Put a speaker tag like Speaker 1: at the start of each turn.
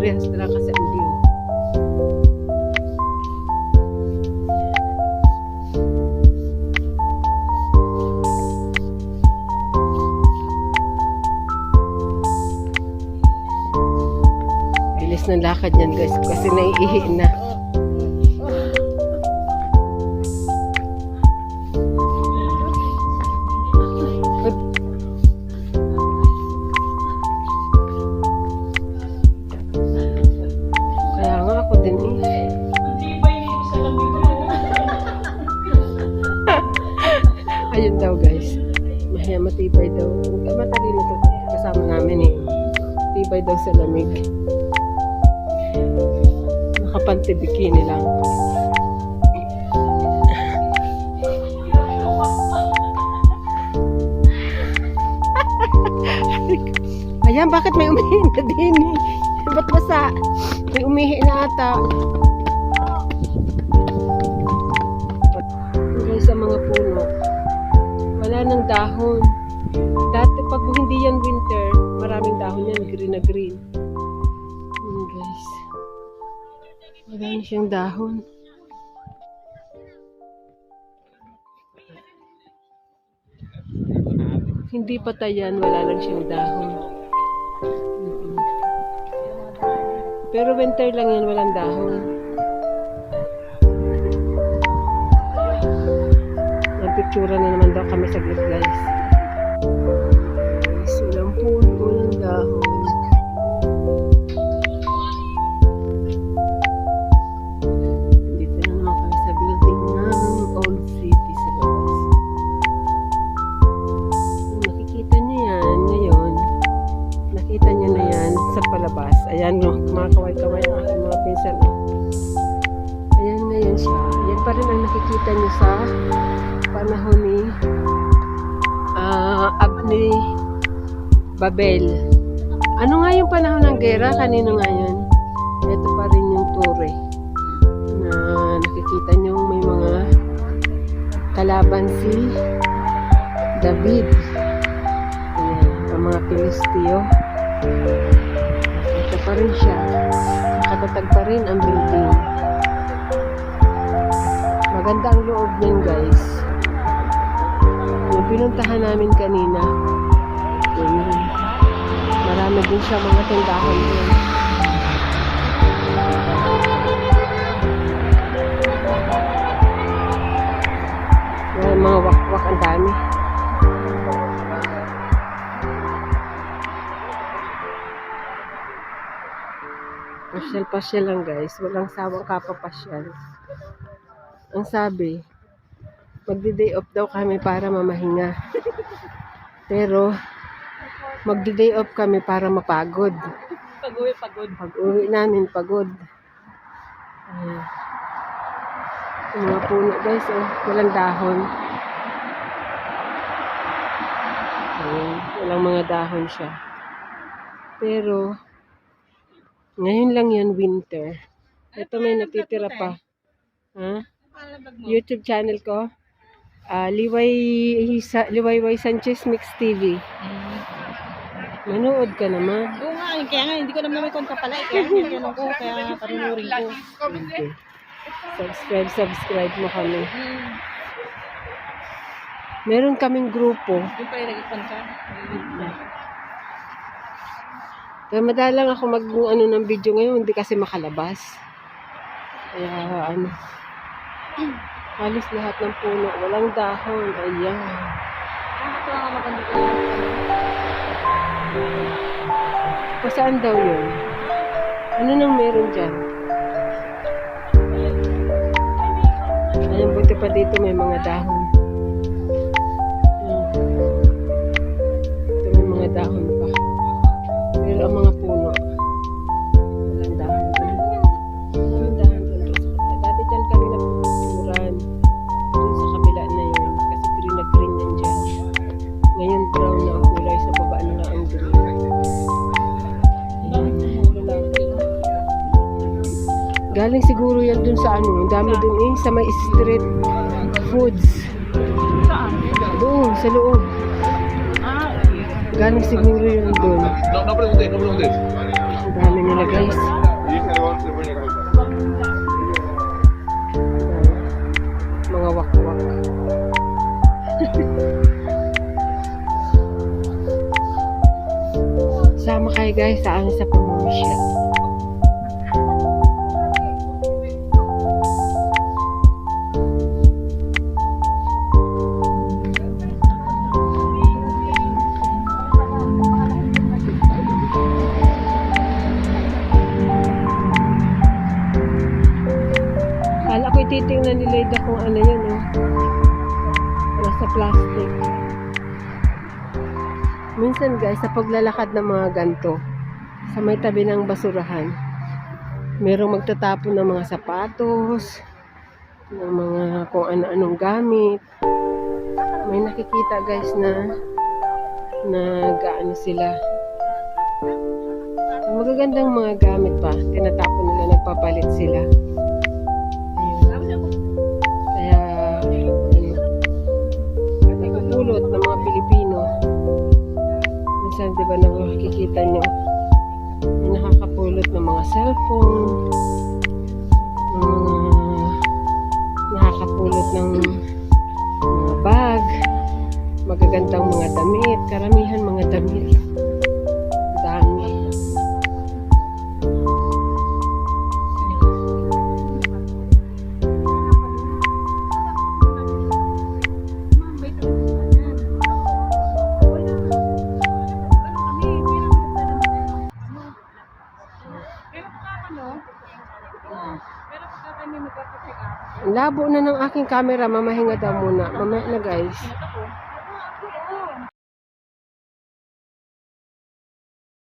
Speaker 1: parehas na lang kasi ang view. Bilis ng lakad niyan guys kasi naiihi na. Kaya nga ako din eh. Ayun daw guys. Matibay daw. Matalino to kasama namin eh. Matibay daw sa lamig. Nakapanty bikini lang. Ayan, bakit may umihi na din eh? Ba't basa? May umihi na ata. Hanggang sa mga puno. Wala nang dahon. Dati pag hindi yan winter, maraming dahon yan, green na green. Guys. Wala na siyang dahon. Hindi patayan, wala lang siyang dahon. Pero winter lang yan, walang dahon. Nagpictura na naman daw kami saglit guys. Walang puno, walang dahon. Dito na naman kami sa building ng Old City sa labas. Nakikita niyo yan ngayon. Nakita niyo na yan sa palabas. Ayan, no, mga kaway-kaway ang aking mga pinsan. Ayan ngayon siya. Yan pa rin ang nakikita niyo sa panahon ni Abni Babel. Ano nga yung panahon ng gera? Kanino nga yun? Ito pa rin yung tore na nakikita niyo may mga kalaban si David. Ayan, ang mga Pilisteo. Ito pa rin siya. Nakatatag pa rin ang building. Maganda ang loob niyan guys. Yung pinuntahan namin kanina, marami din siya mga tindahan din. Mga wakwak ang dami. Pasyal-pasyal lang guys. Walang sawang kapapasyal. Ang sabi, magdi-day off daw kami para mamahinga. Pero, magdi-day off kami para mapagod.
Speaker 2: Pag-uwi, pagod.
Speaker 1: Pag-uwi namin, pagod. Yung mga puno guys, oh, walang dahon. Walang mga dahon siya. Pero, ngayon lang yan winter. Ito may natitira pa. Ha? YouTube channel ko. Liwayway Sanchez Mix TV. Manood ka naman.
Speaker 2: Oo nga, kaya nga, hindi ko naman may konta pala. Kaya nga, kaya panunurin ko.
Speaker 1: Okay. Subscribe mo kami. Meron kaming grupo.
Speaker 2: Yung pala nag-ipon ka?
Speaker 1: Kaya madalang ako mag-ano ng video ngayon, hindi kasi makalabas. Kaya halos lahat ng puno, walang dahon. Ayan. O saan daw yun? Ano nang meron dyan? Ayan, buti pa dito may mga dahon. Ito may mga dahon pa. Pero ang mga puno, walang dahon. Walang dahon doon. Dati dyan kami napupuluran. Doon sa kabila na yun. Kasi green na green yan dyan. Ngayon brown na ang kulay. Sa baba na lang ang green. Galing siguro yan dun sa ano. Ang dami dun eh. Sa may street foods. Doon, sa loob. Galing siguro yun dun. Ang dami nila guys. kami sa pamamasyal. Kala ko titingnan ni Leda kung ano yun, oh. Nasa plastic. Minsan guys, sa paglalakad ng mga ganto, sa may tabi ng basurahan, merong magtatapon ng mga sapatos, ng mga kung ano-anong gamit. May nakikita guys na nag-ano sila. Magagandang mga gamit pa, tinatapon nila, nagpapalit sila. Kaya, nagpupulot ng mga Pilipino. Minsan, di ba, nakikita nyo, may nakakapulot ng mga cellphone, ng mga nakakapulot ng mga bag, magagandang mga damit, karamihan mga damit. Dami. Ang labo na ng aking camera, mamahinga daw muna. Mamaya na guys.